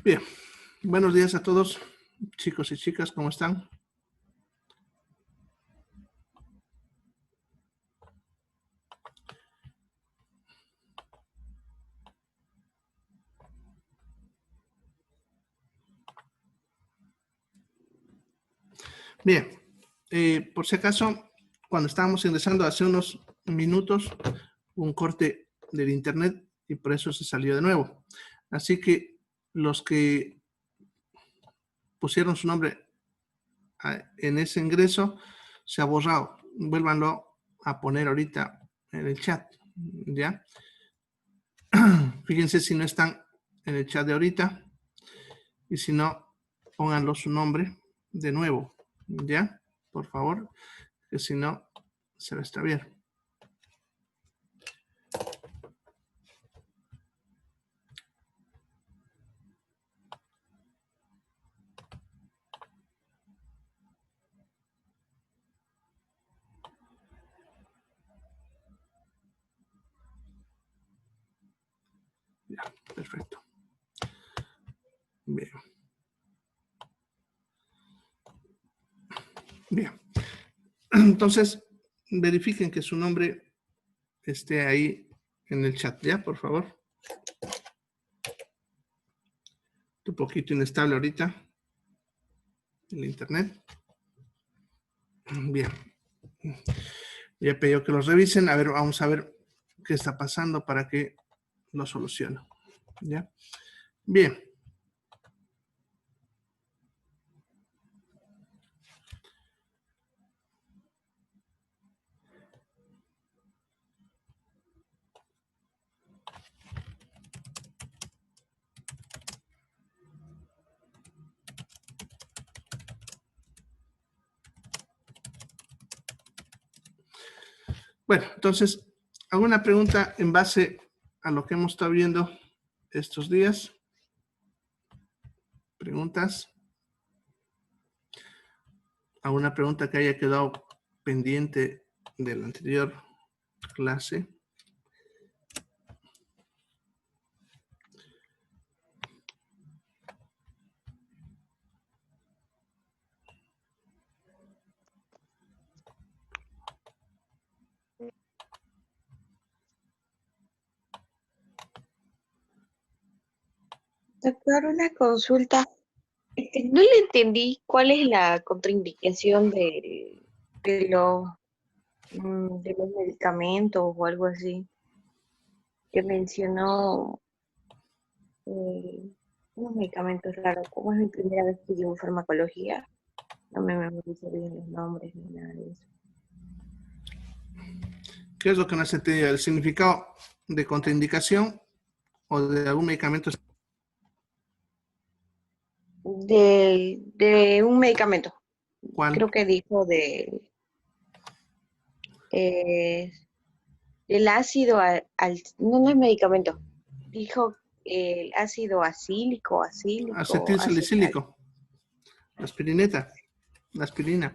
Bien, buenos días a todos, chicos y chicas, ¿cómo están? Bien, por si acaso, cuando estábamos ingresando hace unos minutos, un corte del internet y por eso se salió de nuevo. Así que los que pusieron su nombre en ese ingreso se ha borrado. Vuélvanlo a poner ahorita en el chat, ¿ya? Fíjense si no están en el chat de ahorita y si no, pónganlo su nombre de nuevo, ¿ya? Por favor, que si no, se va a extraviar. Ya, perfecto. Bien. Bien. Entonces, verifiquen que su nombre esté ahí en el chat, ¿ya? Por favor. Un poquito inestable ahorita el internet. Bien. Ya pidió que los revisen. A ver, vamos a ver qué está pasando para que lo solucione. ¿Ya? Bien. Bueno, entonces, ¿alguna pregunta en base a lo que hemos estado viendo estos días? ¿Preguntas? ¿Alguna pregunta que haya quedado pendiente de la anterior clase? Doctor, una consulta. No le entendí cuál es la contraindicación de los medicamentos o algo así, que mencionó unos medicamentos raros. Como es mi primera vez que llevo farmacología, no me memorizo bien los nombres ni nada de eso. ¿Qué es lo que no se entiende? ¿El significado de contraindicación o de algún medicamento? De un medicamento. ¿Cuál? Creo que dijo el ácido, no es medicamento. Dijo el ácido acílico, Acetilsalicílico. La aspirineta. La aspirina.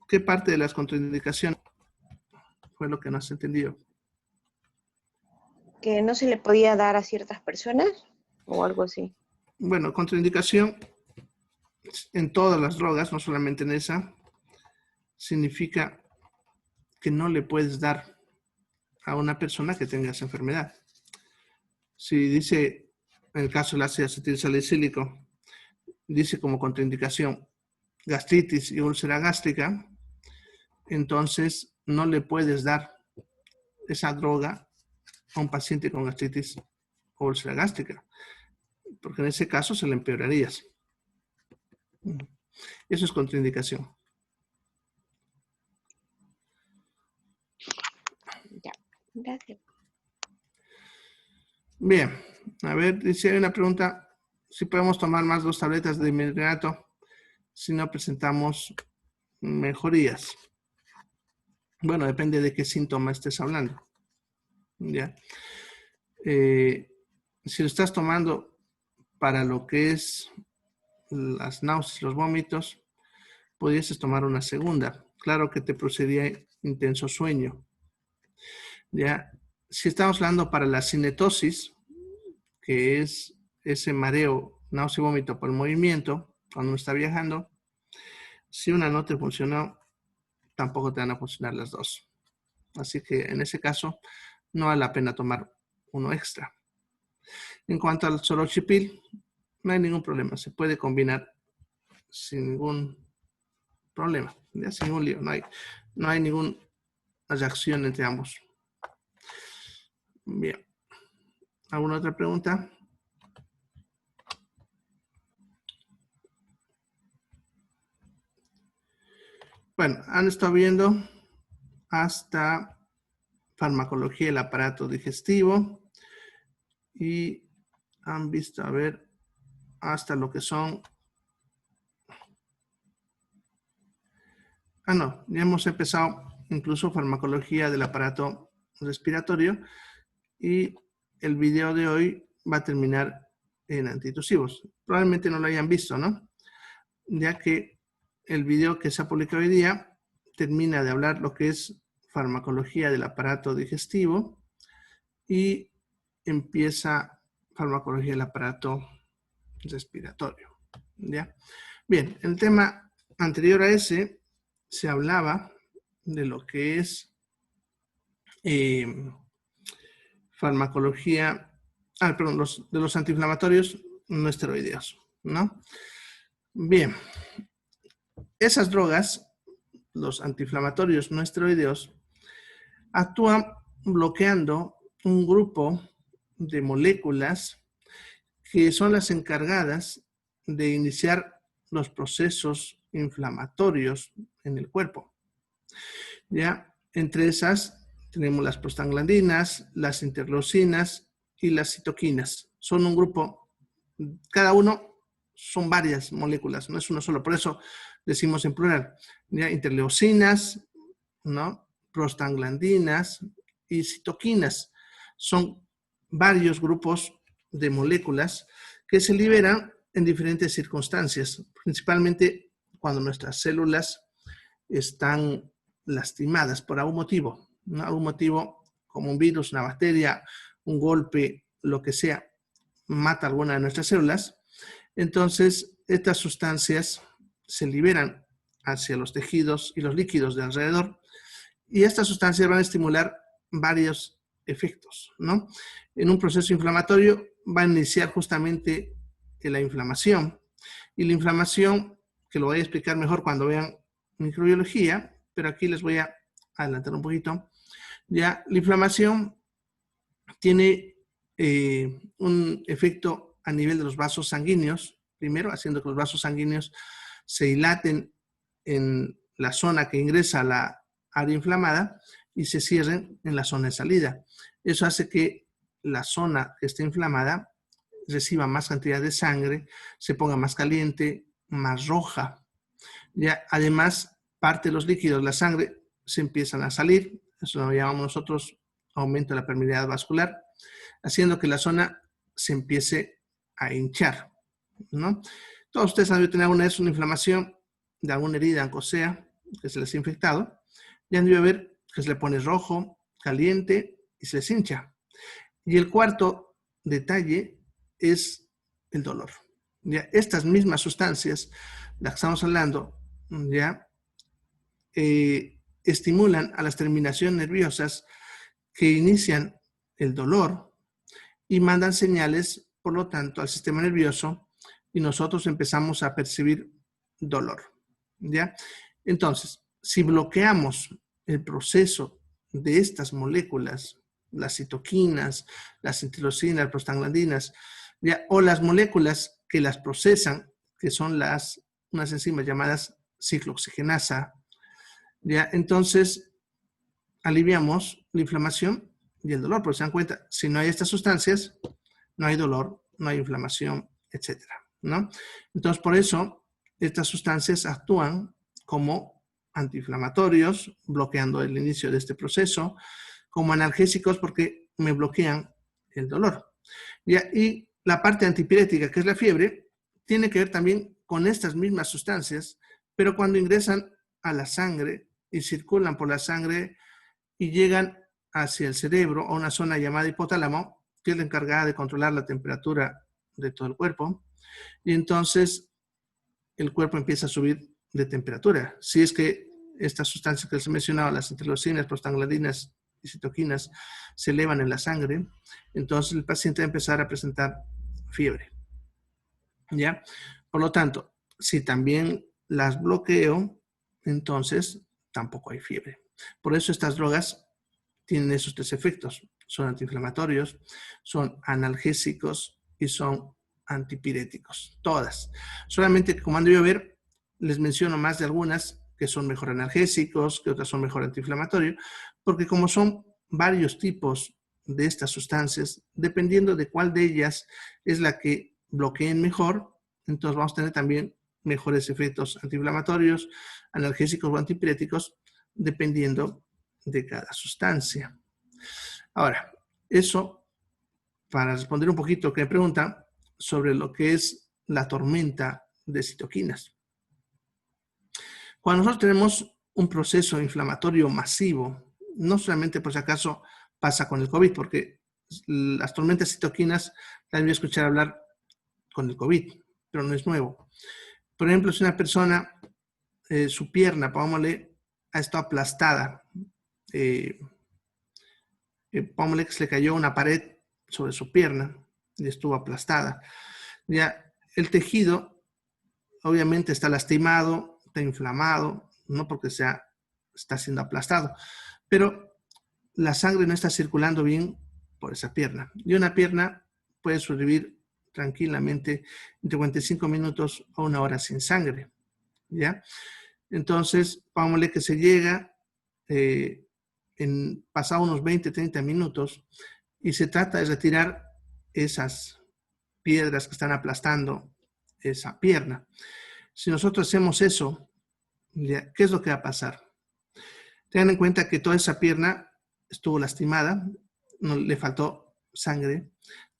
¿Qué parte de las contraindicaciones fue lo que no has entendido? que no se le podía dar a ciertas personas o algo así. Bueno, contraindicación en todas las drogas, no solamente en esa, significa que no le puedes dar a una persona que tenga esa enfermedad. Si dice, en el caso del ácido acetilsalicílico, dice como contraindicación gastritis y úlcera gástrica, entonces no le puedes dar esa droga a un paciente con gastritis o úlcera gástrica, porque en ese caso se le empeorarías. Eso es contraindicación. Ya, gracias. Bien, a ver, dice, hay una pregunta, si podemos tomar más 2 tabletas de migrato si no presentamos mejorías. Bueno, depende de qué síntoma estés hablando. ¿Ya? Si lo estás tomando para lo que es las náuseas, los vómitos, pudieses tomar una segunda. Claro que te produciría intenso sueño. ¿Ya? Si estamos hablando para la cinetosis, que es ese mareo, náusea y vómito por el movimiento, cuando uno está viajando, si una no te funcionó, tampoco te van a funcionar las dos. Así que en ese caso, no vale la pena tomar uno extra. En cuanto al soroxipil, no hay ningún problema. Se puede combinar sin ningún problema, ¿ya? Sin ningún lío. No hay ninguna reacción entre ambos. Bien. ¿Alguna otra pregunta? Bueno, han estado viendo hasta farmacología del aparato digestivo y han visto, a ver, hasta lo que son... no, ya hemos empezado incluso farmacología del aparato respiratorio y el video de hoy va a terminar en antitusivos. Probablemente no lo hayan visto, ¿no? Ya que el video que se ha publicado hoy día termina de hablar lo que es farmacología del aparato digestivo y empieza farmacología del aparato respiratorio, ¿ya? Bien, el tema anterior a ese se hablaba de lo que es farmacología, perdón, de los antiinflamatorios no esteroideos, ¿no? Bien, esas drogas, los antiinflamatorios no esteroideos, actúan bloqueando un grupo de moléculas que son las encargadas de iniciar los procesos inflamatorios en el cuerpo. ¿Ya? Entre esas tenemos las prostaglandinas, las interleucinas y las citoquinas. Son un grupo, cada uno son varias moléculas, no es uno solo, por eso decimos en plural, ¿ya? Interleucinas, ¿no? Prostaglandinas y citoquinas. Son varios grupos de moléculas que se liberan en diferentes circunstancias, principalmente cuando nuestras células están lastimadas por algún motivo, ¿no? Algún motivo como un virus, una bacteria, un golpe, lo que sea, mata alguna de nuestras células. Entonces, estas sustancias se liberan hacia los tejidos y los líquidos de alrededor y estas sustancias van a estimular varios efectos, ¿no? En un proceso inflamatorio va a iniciar justamente la inflamación y la inflamación, que lo voy a explicar mejor cuando vean microbiología, pero aquí les voy a adelantar un poquito. Ya, la inflamación tiene un efecto a nivel de los vasos sanguíneos, primero haciendo que los vasos sanguíneos se dilaten en la zona que ingresa a la área inflamada y se cierren en la zona de salida. Eso hace que la zona que esté inflamada reciba más cantidad de sangre, se ponga más caliente, más roja. Ya, además, parte de los líquidos, la sangre, se empiezan a salir. Eso lo llamamos nosotros aumento de la permeabilidad vascular, haciendo que la zona se empiece a hinchar, ¿no? Todos ustedes han de tener alguna vez una inflamación de alguna herida, aunque sea, que se les ha infectado, y han de ver que se le pone rojo, caliente y se les hincha. Y el cuarto detalle es el dolor. ¿Ya? Estas mismas sustancias, las que estamos hablando, ¿ya? Estimulan a las terminaciones nerviosas que inician el dolor y mandan señales, por lo tanto, al sistema nervioso y nosotros empezamos a percibir dolor, ¿ya? Entonces, si bloqueamos el proceso de estas moléculas, las citoquinas, las interleucinas, las prostaglandinas, ¿ya? O las moléculas que las procesan, que son unas enzimas llamadas ciclooxigenasa, ¿ya? Entonces, aliviamos la inflamación y el dolor, porque se dan cuenta, si no hay estas sustancias, no hay dolor, no hay inflamación, etcétera, ¿no? Entonces, por eso, estas sustancias actúan como antiinflamatorios, bloqueando el inicio de este proceso, como analgésicos porque me bloquean el dolor. Y la parte antipirética, que es la fiebre, tiene que ver también con estas mismas sustancias, pero cuando ingresan a la sangre y circulan por la sangre y llegan hacia el cerebro, a una zona llamada hipotálamo, que es la encargada de controlar la temperatura de todo el cuerpo. Y entonces el cuerpo empieza a subir de temperatura. Si es que estas sustancias que les he mencionado, las interleucinas, prostaglandinas y citoquinas, se elevan en la sangre, entonces el paciente va a empezar a presentar fiebre. ¿Ya? Por lo tanto, si también las bloqueo, entonces tampoco hay fiebre. Por eso estas drogas tienen esos tres efectos. Son antiinflamatorios, son analgésicos y son antipiréticos. Todas. Solamente que, como han debido ver, les menciono más de algunas que son mejor analgésicos, que otras son mejor antiinflamatorios, porque como son varios tipos de estas sustancias, dependiendo de cuál de ellas es la que bloqueen mejor, entonces vamos a tener también mejores efectos antiinflamatorios, analgésicos o antipiréticos, dependiendo de cada sustancia. Ahora, eso para responder un poquito que me preguntan sobre lo que es la tormenta de citoquinas. Cuando nosotros tenemos un proceso inflamatorio masivo, no solamente por si acaso pasa con el COVID, porque las tormentas de citoquinas las voy a escuchar hablar con el COVID, pero no es nuevo. Por ejemplo, si una persona, su pierna, pongámosle, ha estado aplastada, pongámosle que se le cayó una pared sobre su pierna y estuvo aplastada. Ya el tejido obviamente está lastimado, está inflamado, no porque está siendo aplastado, pero la sangre no está circulando bien por esa pierna. Y una pierna puede sobrevivir tranquilamente entre 45 minutos a una hora sin sangre, ¿ya? Entonces, pongámosle que se llega en pasado unos 20, 30 minutos y se trata de retirar esas piedras que están aplastando esa pierna. Si nosotros hacemos eso, ¿qué es lo que va a pasar? Tengan en cuenta que toda esa pierna estuvo lastimada, no le faltó sangre,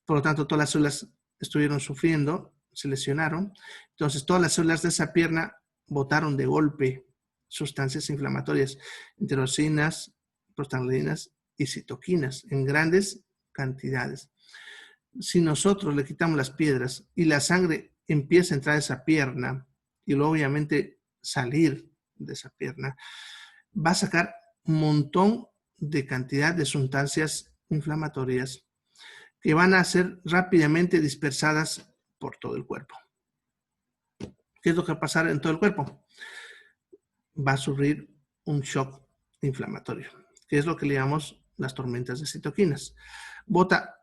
por lo tanto todas las células estuvieron sufriendo, se lesionaron. Entonces todas las células de esa pierna botaron de golpe sustancias inflamatorias, interleucinas, prostaglandinas y citoquinas en grandes cantidades. Si nosotros le quitamos las piedras y la sangre empieza a entrar a esa pierna y luego obviamente salir de esa pierna, va a sacar un montón de cantidad de sustancias inflamatorias que van a ser rápidamente dispersadas por todo el cuerpo. ¿Qué es lo que va a pasar en todo el cuerpo? Va a sufrir un shock inflamatorio, que es lo que le llamamos las tormentas de citoquinas. Bota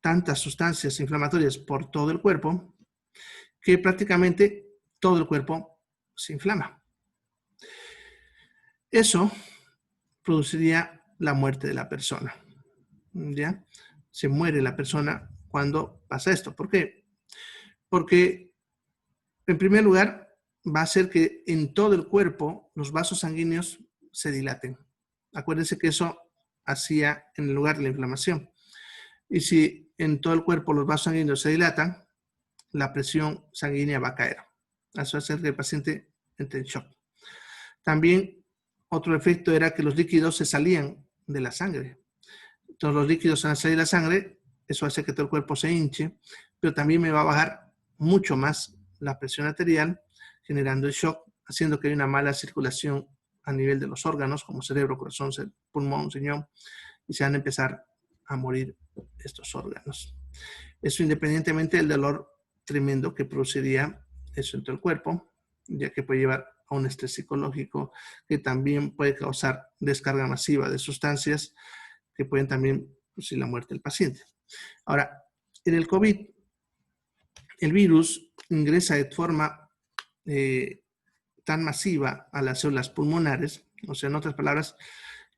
tantas sustancias inflamatorias por todo el cuerpo que prácticamente todo el cuerpo se inflama. Eso produciría la muerte de la persona, ¿ya? Se muere la persona cuando pasa esto. ¿Por qué? Porque, en primer lugar, va a hacer que en todo el cuerpo los vasos sanguíneos se dilaten. Acuérdense que eso hacía en el lugar de la inflamación. Y si en todo el cuerpo los vasos sanguíneos se dilatan, la presión sanguínea va a caer. Eso va a hacer que el paciente entre en shock. También otro efecto era que los líquidos se salían de la sangre. Entonces los líquidos van a salir de la sangre, eso hace que todo el cuerpo se hinche, pero también me va a bajar mucho más la presión arterial, generando el shock, haciendo que haya una mala circulación a nivel de los órganos, como cerebro, corazón, pulmón, riñón, y se van a empezar a morir estos órganos. Eso independientemente del dolor tremendo que produciría eso en todo el cuerpo, ya que puede llevar a un estrés psicológico que también puede causar descarga masiva de sustancias que pueden también producir la muerte del paciente. Ahora, en el COVID, el virus ingresa de forma tan masiva a las células pulmonares, o sea, en otras palabras,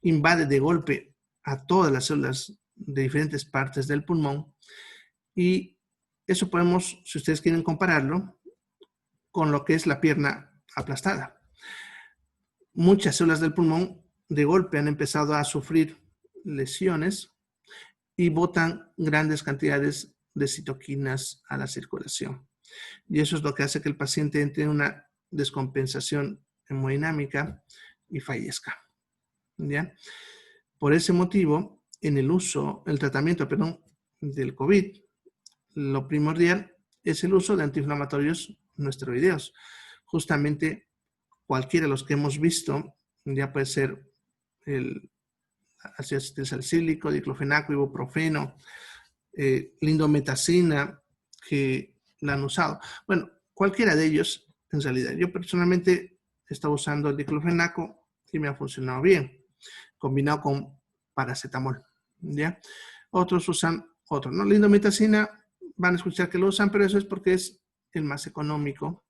invade de golpe a todas las células de diferentes partes del pulmón, y eso podemos, si ustedes quieren compararlo, con lo que es la pierna aplastada. Muchas células del pulmón de golpe han empezado a sufrir lesiones y botan grandes cantidades de citoquinas a la circulación. Y eso es lo que hace que el paciente entre en una descompensación hemodinámica y fallezca, ¿ya? Por ese motivo, en el tratamiento del COVID, lo primordial es el uso de antiinflamatorios no esteroideos. Justamente cualquiera de los que hemos visto, ya puede ser el ácido acetilsalicílico, diclofenaco, ibuprofeno, lindometacina, que la han usado. Bueno, cualquiera de ellos, en realidad. Yo personalmente he estado usando el diclofenaco y me ha funcionado bien, combinado con paracetamol, ¿ya? Otros usan otro, ¿no? Lindometacina, van a escuchar que lo usan, pero eso es porque es el más económico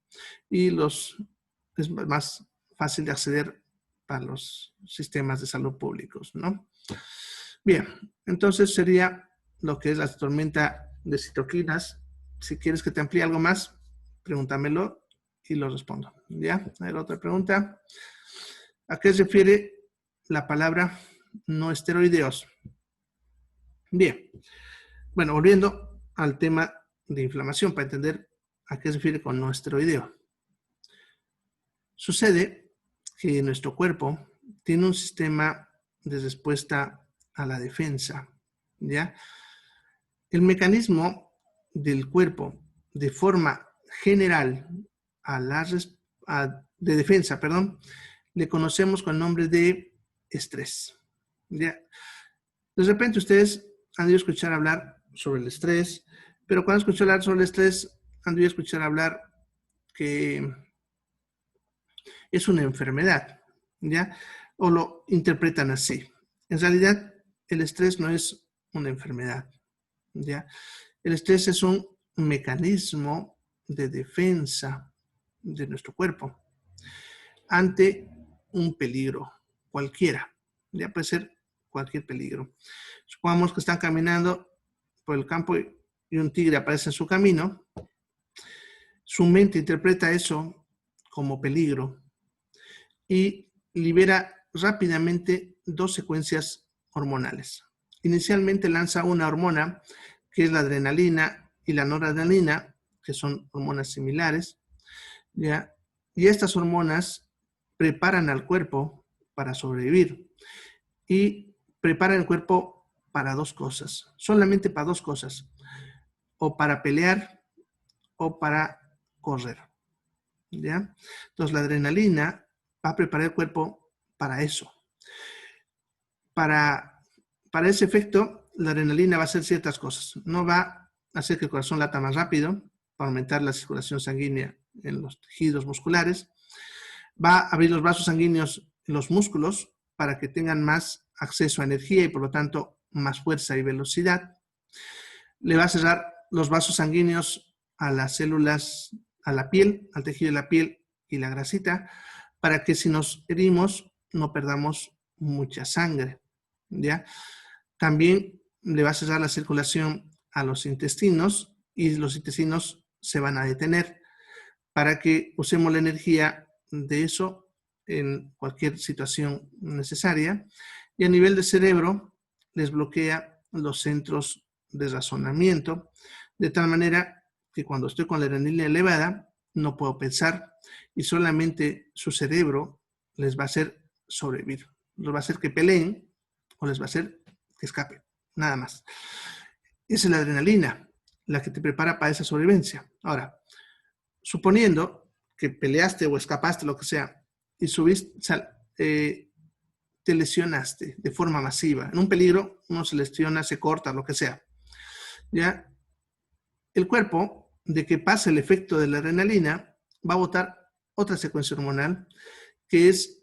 y es más fácil de acceder para los sistemas de salud públicos, ¿no? Bien, entonces sería lo que es la tormenta de citoquinas. Si quieres que te amplíe algo más, pregúntamelo y lo respondo. ¿Ya? A ver, otra pregunta. ¿A qué se refiere la palabra no esteroideos? Bien. Bueno, volviendo al tema de inflamación, para entender a qué se refiere con no esteroideo. Sucede que nuestro cuerpo tiene un sistema de respuesta a la defensa, ¿ya? El mecanismo del cuerpo de forma general de defensa, perdón, le conocemos con el nombre de estrés, ¿ya? De repente ustedes han oído escuchar hablar sobre el estrés, pero cuando escuchan hablar sobre el estrés, han oído escuchar hablar que es una enfermedad, ¿ya? O lo interpretan así. En realidad, el estrés no es una enfermedad, ¿ya? El estrés es un mecanismo de defensa de nuestro cuerpo ante un peligro cualquiera. Ya puede ser cualquier peligro. Supongamos que están caminando por el campo y un tigre aparece en su camino. Su mente interpreta eso como peligro y libera rápidamente dos secuencias hormonales. Inicialmente lanza una hormona que es la adrenalina y la noradrenalina, que son hormonas similares, ¿ya? Y estas hormonas preparan al cuerpo para sobrevivir y preparan el cuerpo para dos cosas, solamente para dos cosas, o para pelear o para correr, ¿ya? Entonces la adrenalina va a preparar el cuerpo para eso. Para ese efecto, la adrenalina va a hacer ciertas cosas. No va a hacer que el corazón lata más rápido, para aumentar la circulación sanguínea en los tejidos musculares. Va a abrir los vasos sanguíneos en los músculos para que tengan más acceso a energía y por lo tanto más fuerza y velocidad. Le va a cerrar los vasos sanguíneos a las células, a la piel, al tejido de la piel y la grasita, para que si nos herimos no perdamos mucha sangre, ¿ya? También le va a cerrar la circulación a los intestinos y los intestinos se van a detener para que usemos la energía de eso en cualquier situación necesaria. Y a nivel de cerebro les bloquea los centros de razonamiento, de tal manera que cuando estoy con la adrenalina elevada no puedo pensar y solamente su cerebro les va a hacer sobrevivir. Les va a hacer que peleen o les va a hacer que escapen, nada más. Esa es la adrenalina, la que te prepara para esa sobrevivencia. Ahora, suponiendo que peleaste o escapaste, lo que sea, y te lesionaste de forma masiva. En un peligro, uno se lesiona, se corta, lo que sea. ¿Ya? El cuerpo, de que pase el efecto de la adrenalina, va a botar otra secuencia hormonal, que es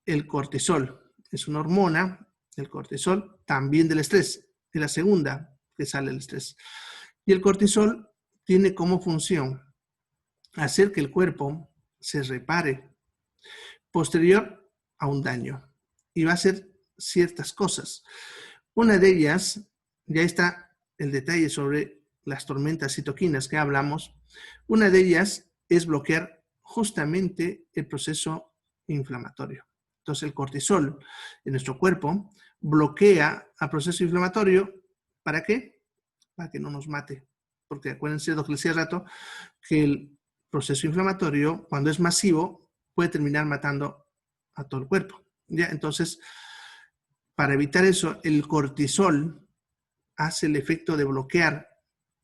el cortisol. Es una hormona, el cortisol, también del estrés. Es la segunda que sale el estrés. Y el cortisol tiene como función hacer que el cuerpo se repare posterior a un daño. Y va a hacer ciertas cosas. Una de ellas, ya está el detalle sobre las tormentas citoquinas que hablamos. Una de ellas es bloquear justamente el proceso inflamatorio. Entonces el cortisol en nuestro cuerpo bloquea el proceso inflamatorio. ¿Para qué? Para que no nos mate. Porque acuérdense lo que les decía hace rato, que el proceso inflamatorio, cuando es masivo, puede terminar matando a todo el cuerpo, ¿ya? Entonces, para evitar eso, el cortisol hace el efecto de bloquear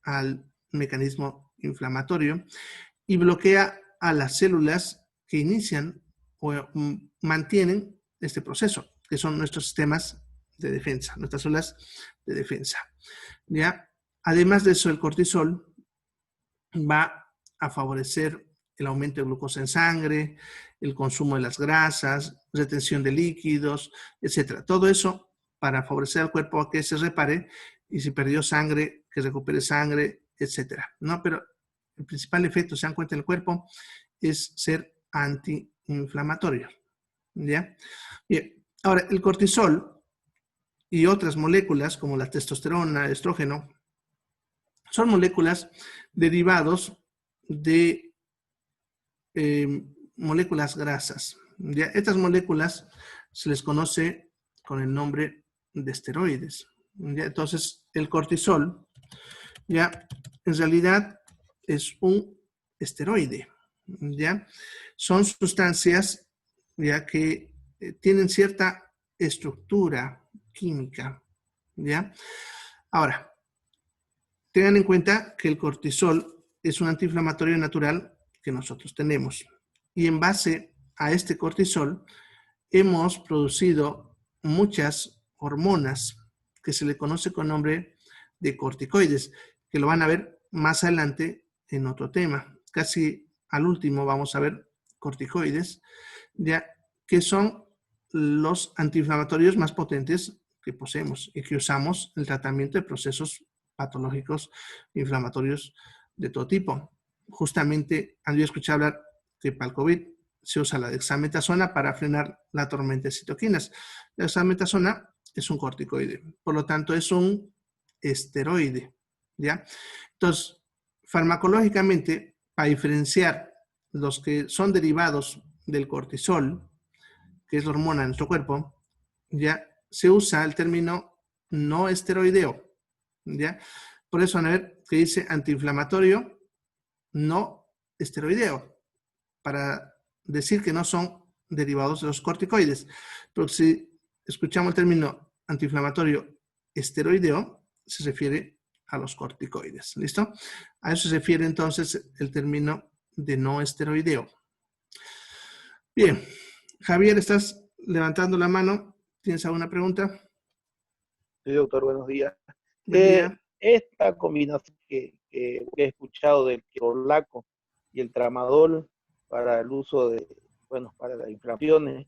al mecanismo antiinflamatorio y bloquea a las células que inician o mantienen este proceso, que son nuestros sistemas de defensa, nuestras células de defensa. ¿Ya? Además de eso, el cortisol va a favorecer el aumento de glucosa en sangre, el consumo de las grasas, retención de líquidos, etc. Todo eso para favorecer al cuerpo a que se repare y si perdió sangre, que recupere sangre, etc. ¿No? Pero el principal efecto, se dan cuenta, en el cuerpo es ser antiinflamatorio. ¿Ya? Bien. Ahora, el cortisol y otras moléculas como la testosterona, el estrógeno, son moléculas derivados de moléculas grasas. ¿Ya? Estas moléculas se les conoce con el nombre de esteroides. ¿Ya? Entonces, el cortisol, ya, en realidad es un esteroide. ¿Ya? Son sustancias, ya, que tienen cierta estructura química. ¿Ya? Ahora, tengan en cuenta que el cortisol es un antiinflamatorio natural que nosotros tenemos. Y en base a este cortisol hemos producido muchas hormonas que se le conoce con nombre de corticoides, que lo van a ver más adelante en otro tema. Casi al último vamos a ver corticoides, ya que son los antiinflamatorios más potentes que poseemos y que usamos en el tratamiento de procesos patológicos inflamatorios de todo tipo. Justamente han escuchado hablar que para el COVID se usa la dexametasona para frenar la tormenta de citoquinas. La dexametasona es un corticoide, por lo tanto es un esteroide, ¿ya? Entonces, farmacológicamente, para diferenciar los que son derivados del cortisol, que es la hormona de nuestro cuerpo, ya se usa el término no esteroideo, ¿ya? Por eso van a ver que dice antiinflamatorio no esteroideo, para decir que no son derivados de los corticoides. Pero si escuchamos el término antiinflamatorio esteroideo, se refiere a los corticoides. ¿Listo? A eso se refiere entonces el término de no esteroideo. Bien. Javier, estás levantando la mano. ¿Tienes alguna pregunta? Sí, doctor, buenos días. Buen día. Esta combinación que he escuchado del ketorolaco y el tramadol para el uso de, bueno, para las inflamaciones,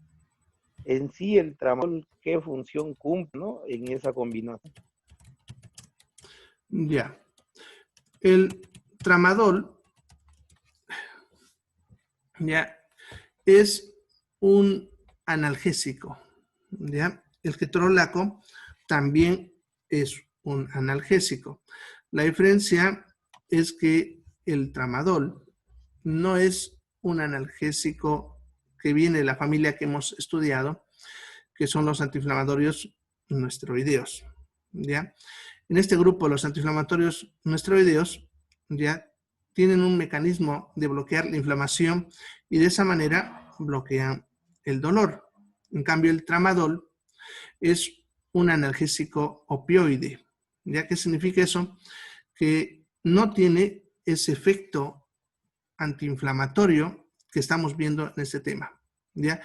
en sí el tramadol, ¿qué función cumple, ¿no?, en esa combinación? Ya. El tramadol, ya, es un analgésico, ¿ya? El ketorolaco también es un analgésico. La diferencia es que el tramadol no es un analgésico que viene de la familia que hemos estudiado, que son los antiinflamatorios no esteroideos, ¿ya? En este grupo, los antiinflamatorios no esteroideos, ya, tienen un mecanismo de bloquear la inflamación y de esa manera bloquean el dolor. En cambio, el tramadol es un analgésico opioide. ¿Ya? ¿Qué significa eso? Que no tiene ese efecto antiinflamatorio que estamos viendo en este tema. ¿Ya?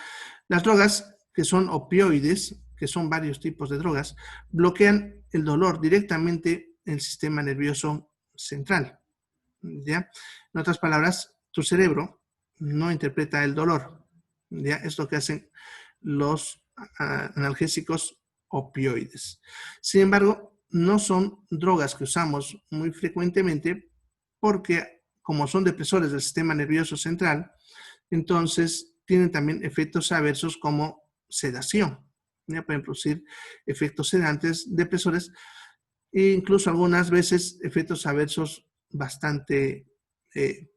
Las drogas que son opioides, que son varios tipos de drogas, bloquean el dolor directamente en el sistema nervioso central. ¿Ya? En otras palabras, tu cerebro no interpreta el dolor. ¿Ya? Es lo que hacen los analgésicos opioides. Sin embargo, no son drogas que usamos muy frecuentemente porque, como son depresores del sistema nervioso central, entonces tienen también efectos adversos como sedación. ¿Ya? Pueden producir efectos sedantes, depresores e incluso algunas veces efectos adversos bastante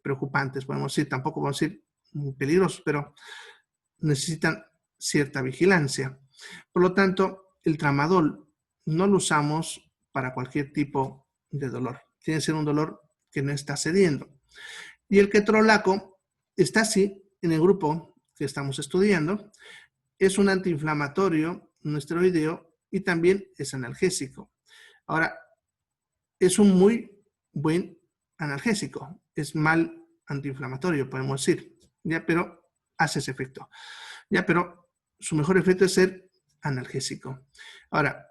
preocupantes, podemos decir, tampoco vamos a decir peligrosos, pero necesitan cierta vigilancia. Por lo tanto, el tramadol no lo usamos para cualquier tipo de dolor. Tiene que ser un dolor que no está cediendo. Y el ketorolaco está así en el grupo que estamos estudiando. Es un antiinflamatorio no esteroideo y también es analgésico. Ahora, es un muy buen analgésico, es mal antiinflamatorio, podemos decir, ¿ya? Pero hace ese efecto, ¿ya? Pero su mejor efecto es ser analgésico. Ahora,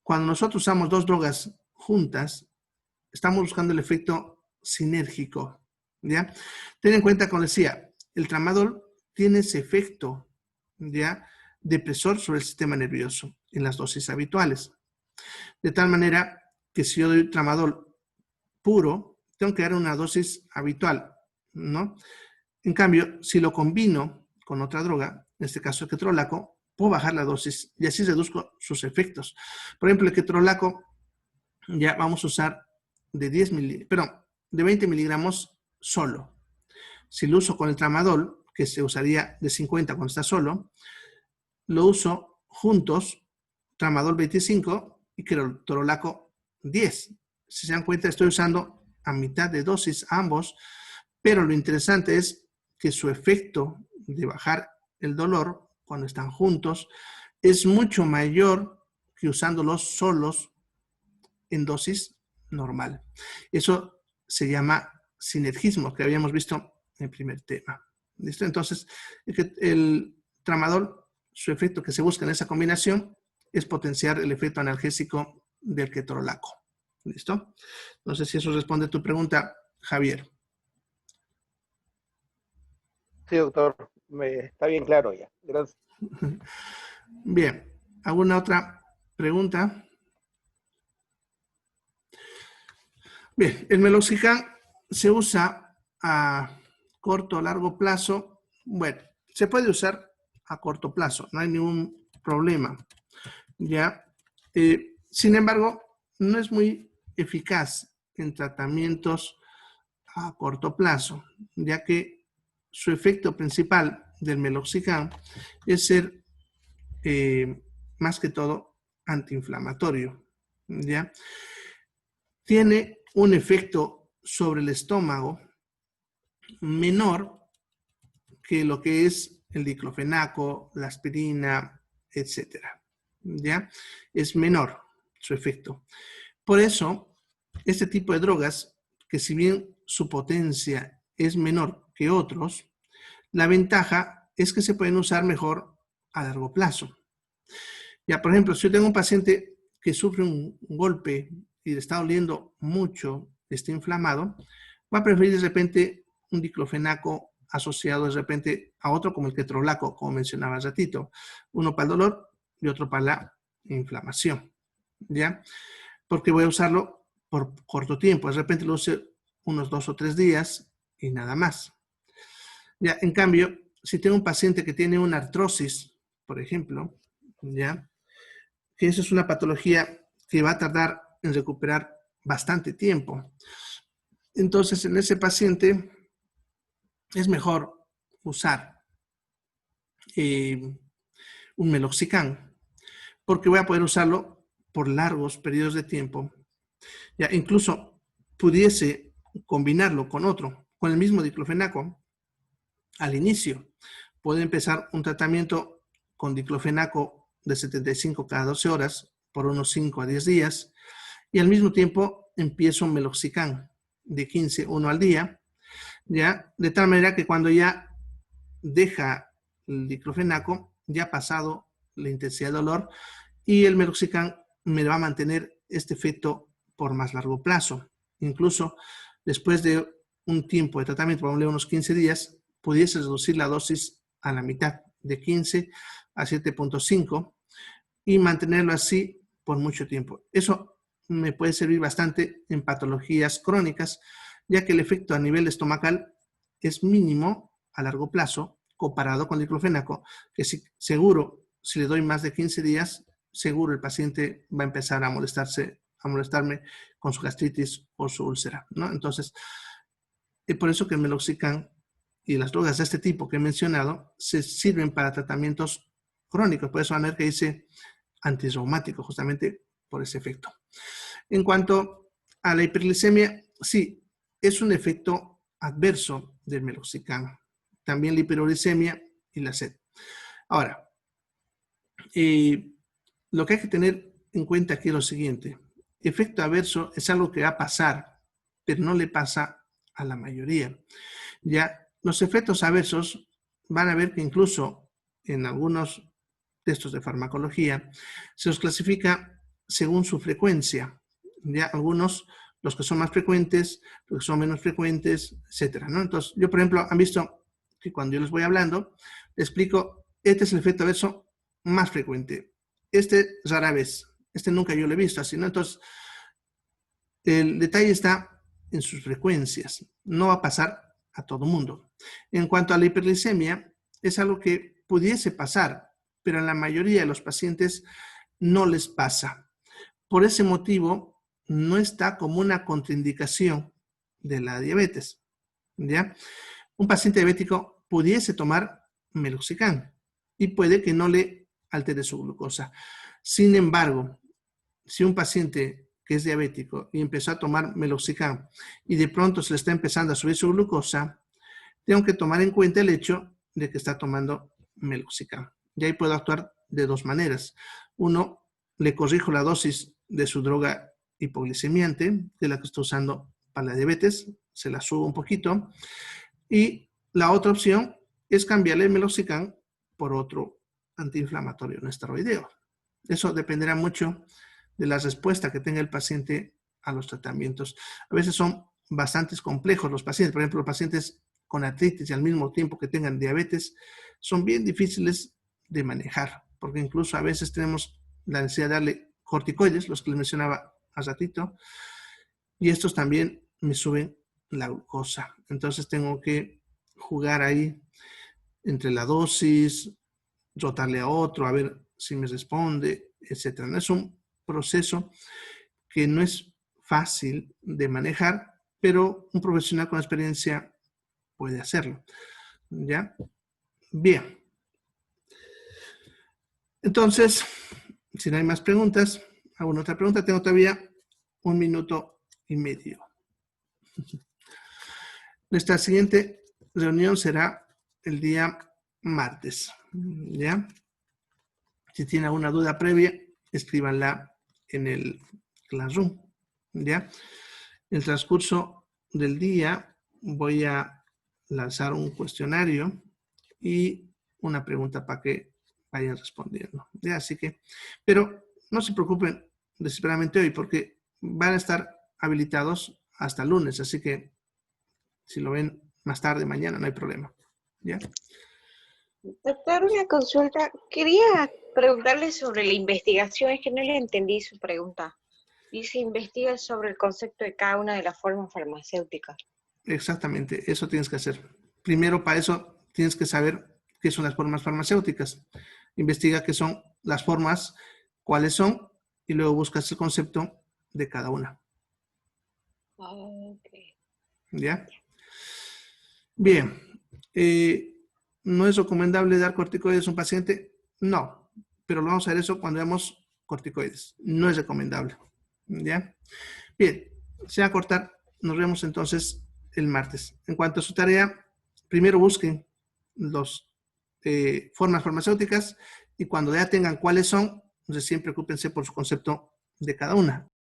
cuando nosotros usamos dos drogas juntas, estamos buscando el efecto sinérgico, ¿ya? Ten en cuenta, como decía, el tramadol tiene ese efecto, ¿ya?, depresor sobre el sistema nervioso en las dosis habituales. De tal manera que si yo doy tramadol puro, tengo que dar una dosis habitual, ¿no? En cambio, si lo combino con otra droga, en este caso el ketorolaco, puedo bajar la dosis y así reduzco sus efectos. Por ejemplo, el ketorolaco ya vamos a usar de 20 miligramos solo. Si lo uso con el tramadol, que se usaría de 50 cuando está solo, lo uso juntos, tramadol 25 y ketorolaco 10. Si se dan cuenta, estoy usando a mitad de dosis ambos, pero lo interesante es que su efecto de bajar el dolor cuando están juntos es mucho mayor que usándolos solos en dosis normal. Eso se llama sinergismo, que habíamos visto en el primer tema. ¿Listo? Entonces, el tramadol, su efecto que se busca en esa combinación es potenciar el efecto analgésico del ketorolaco. ¿Listo? No sé si eso responde a tu pregunta, Javier. Sí, doctor, está bien claro ya. Gracias. Bien, ¿alguna otra pregunta? Bien, el meloxicam se usa a corto o largo plazo. Bueno, se puede usar a corto plazo, no hay ningún problema, ¿ya? Sin embargo, no es muy eficaz en tratamientos a corto plazo, ya que su efecto principal del meloxicam es ser más que todo antiinflamatorio, ¿ya? Tiene un efecto sobre el estómago menor que lo que es el diclofenaco, la aspirina, etcétera, ¿ya? Es menor su efecto. Por eso, este tipo de drogas, que si bien su potencia es menor que otros, la ventaja es que se pueden usar mejor a largo plazo. Ya, por ejemplo, si yo tengo un paciente que sufre un golpe y le está doliendo mucho, está inflamado, va a preferir de repente un diclofenaco asociado de repente a otro como el ketorolaco, como mencionaba hace ratito. Uno para el dolor y otro para la inflamación, ¿ya? Porque voy a usarlo por corto tiempo. De repente lo use unos 2 o 3 días y nada más. Ya, en cambio, si tengo un paciente que tiene una artrosis, por ejemplo, ¿ya?, que eso es una patología que va a tardar en recuperar bastante tiempo. Entonces, en ese paciente es mejor usar un meloxicam, porque voy a poder usarlo por largos periodos de tiempo. Ya, incluso pudiese combinarlo con otro, con el mismo diclofenaco. Al inicio, puedo empezar un tratamiento con diclofenaco de 75 cada 12 horas por unos 5 a 10 días y al mismo tiempo empiezo un meloxicam de 15, uno al día, ¿ya? De tal manera que cuando ya deja el diclofenaco, ya ha pasado la intensidad de dolor y el meloxicam me va a mantener este efecto por más largo plazo. Incluso después de un tiempo de tratamiento, vamos a leer unos 15 días, pudiese reducir la dosis a la mitad, de 15 a 7.5 y mantenerlo así por mucho tiempo. Eso me puede servir bastante en patologías crónicas, ya que el efecto a nivel estomacal es mínimo a largo plazo comparado con el diclofenaco, que seguro, si le doy más de 15 días, seguro el paciente va a empezar a molestarme con su gastritis o su úlcera, ¿no? Entonces, es por eso que el meloxicam y las drogas de este tipo que he mencionado se sirven para tratamientos crónicos. Por eso van a ver que dice antirreumático, justamente por ese efecto. En cuanto a la hiperglicemia, sí, es un efecto adverso del meloxicam. También la hiperuricemia y la sed. Ahora, lo que hay que tener en cuenta aquí es lo siguiente. Efecto adverso es algo que va a pasar, pero no le pasa a la mayoría. Ya los efectos adversos van a ver que incluso en algunos textos de farmacología se los clasifica según su frecuencia. Ya algunos, los que son más frecuentes, los que son menos frecuentes, etcétera, ¿no? Entonces, yo, por ejemplo, han visto que cuando yo les voy hablando, les explico, este es el efecto adverso más frecuente. Este rara vez. Este nunca yo lo he visto así, ¿no? Entonces, el detalle está en sus frecuencias. No va a pasar a todo mundo. En cuanto a la hiperglicemia, es algo que pudiese pasar, pero en la mayoría de los pacientes no les pasa. Por ese motivo, no está como una contraindicación de la diabetes, ¿ya? Un paciente diabético pudiese tomar meloxicam y puede que no le altere su glucosa. Sin embargo, si un paciente que es diabético y empezó a tomar meloxicam y de pronto se le está empezando a subir su glucosa, tengo que tomar en cuenta el hecho de que está tomando meloxicam. Y ahí puedo actuar de dos maneras. Uno, le corrijo la dosis de su droga hipoglicemiante, de la que está usando para la diabetes, se la subo un poquito. Y la otra opción es cambiarle el meloxicam por otro antiinflamatorio no esteroideo. Eso dependerá mucho de la respuesta que tenga el paciente a los tratamientos. A veces son bastante complejos los pacientes. Por ejemplo, los pacientes con artritis y al mismo tiempo que tengan diabetes son bien difíciles de manejar, porque incluso a veces tenemos la necesidad de darle corticoides, los que les mencionaba hace ratito, y estos también me suben la glucosa. Entonces tengo que jugar ahí entre la dosis, rotarle a otro, a ver si me responde, etc. Es un proceso que no es fácil de manejar, pero un profesional con experiencia puede hacerlo. ¿Ya? Bien. Entonces, si no hay más preguntas, ¿alguna otra pregunta? Tengo todavía 1 minuto y medio. Nuestra siguiente reunión será el día martes. ¿Ya? Si tienen alguna duda previa, escríbanla en el Classroom. ¿Ya? En el transcurso del día voy a lanzar un cuestionario y una pregunta para que vayan respondiendo. ¿Ya? Así que, pero no se preocupen desesperadamente hoy porque van a estar habilitados hasta el lunes. Así que si lo ven más tarde, mañana, no hay problema. ¿Ya? Doctor, una consulta. Quería preguntarle sobre la investigación, es que no le entendí su pregunta. Dice, investiga sobre el concepto de cada una de las formas farmacéuticas. Exactamente, eso tienes que hacer. Primero, para eso, tienes que saber qué son las formas farmacéuticas. Investiga qué son las formas, cuáles son, y luego buscas el concepto de cada una. Okay. ¿Ya? Bien. ¿No es recomendable dar corticoides a un paciente? No, pero lo vamos a hacer eso cuando damos corticoides. No es recomendable. ¿Ya? Bien, se va a cortar. Nos vemos entonces el martes. En cuanto a su tarea, primero busquen las formas farmacéuticas y cuando ya tengan cuáles son, recién preocúpense por su concepto de cada una.